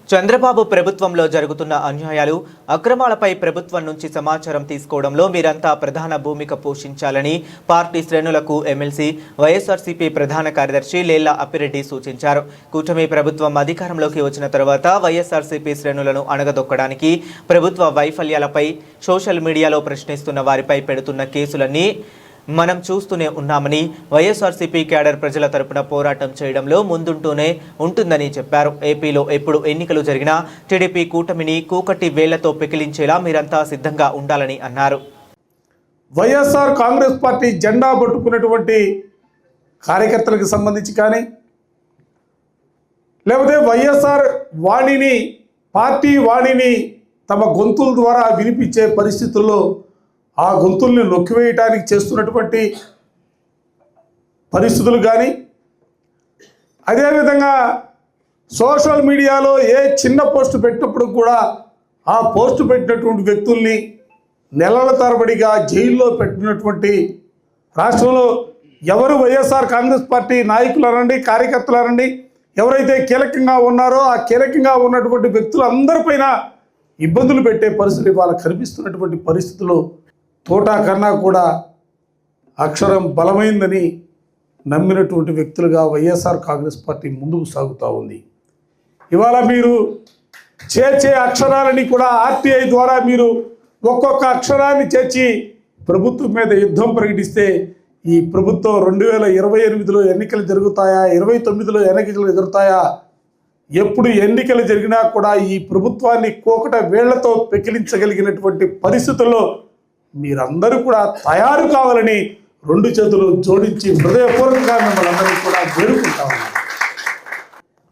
చంద్రబాబు ప్రభుత్వంలో జరుగుతున్న అన్యాయాలు, అక్రమాలపై ప్రభుత్వం నుంచి సమాచారం తీసుకోవడంలో మీరంతా ప్రధాన భూమిక పోషించాలని పార్టీ శ్రేణులకు ఎమ్మెల్సీ వైఎస్ఆర్సీపీ ప్రధాన కార్యదర్శి లేళ్ల అప్పిరెడ్డి సూచించారు. కూటమి ప్రభుత్వం అధికారంలోకి వచ్చిన తర్వాత వైఎస్ఆర్సీపీ శ్రేణులను అణగదొక్కడానికి ప్రభుత్వ వైఫల్యాలపై సోషల్ మీడియాలో ప్రశ్నిస్తున్న వారిపై పెడుతున్న కేసులన్నీ మనం చూస్తూనే ఉన్నామని, వైఎస్ఆర్సీపీ క్యాడర్ ప్రజల తరపున పోరాటం చేయడంలో ముందుంటూనే ఉంటుందని చెప్పారు. ఏపీలో ఎప్పుడు ఎన్నికలు జరిగినా టీడీపీ కూటమిని కూకటి వేళ్లతో పెకిలించేలా మీరంతా సిద్ధంగా ఉండాలని అన్నారు. వైఎస్ఆర్ కాంగ్రెస్ పార్టీ జెండా పట్టుకున్నటువంటి కార్యకర్తలకు సంబంధించి కానీ, లేకపోతే వైఎస్ఆర్ వాణిని, పార్టీ వాణిని తమ గొంతుల ద్వారా వినిపించే పరిస్థితుల్లో ఆ గొంతుల్ని నొక్కివేయటానికి చేస్తున్నటువంటి పరిస్థితులు కానీ, అదేవిధంగా సోషల్ మీడియాలో ఏ చిన్న పోస్టు పెట్టినప్పుడు కూడా ఆ పోస్టు పెట్టినటువంటి వ్యక్తుల్ని నెలల తరబడిగా జైల్లో పెట్టినటువంటి రాష్ట్రంలో ఎవరు వైఎస్ఆర్ కాంగ్రెస్ పార్టీ నాయకులు అనండి, కార్యకర్తలు అనండి, ఎవరైతే కీలకంగా ఉన్నారో ఆ కీలకంగా ఉన్నటువంటి వ్యక్తులందరిపైన ఇబ్బందులు పెట్టే పరిస్థితులు ఇవాళ కనిపిస్తున్నటువంటి పరిస్థితులు తోటా కన్నా కూడా అక్షరం బలమైందని నమ్మినటువంటి వ్యక్తులుగా వైఎస్ఆర్ కాంగ్రెస్ పార్టీ ముందుకు సాగుతూ ఉంది. ఇవాళ మీరు చేర్చే అక్షరాలని కూడా ఆర్టీఐ ద్వారా మీరు ఒక్కొక్క అక్షరాన్ని చేర్చి ప్రభుత్వం మీద యుద్ధం ప్రకటిస్తే ఈ ప్రభుత్వం 2028లో ఎన్నికలు జరుగుతాయా, 29లో ఎన్నికలు జరుగుతాయా, ఎప్పుడు ఎన్నికలు జరిగినా కూడా ఈ ప్రభుత్వాన్ని కోకట వేళ్లతో పెకిలించగలిగినటువంటి పరిస్థితుల్లో మీరందరూ కూడా తయారు కావాలని రెండు చేతులు జోడించి హృదయపూర్వకంగా మిమ్మల్ని అందరూ కూడా వేడుకుంటా ఉన్నారు.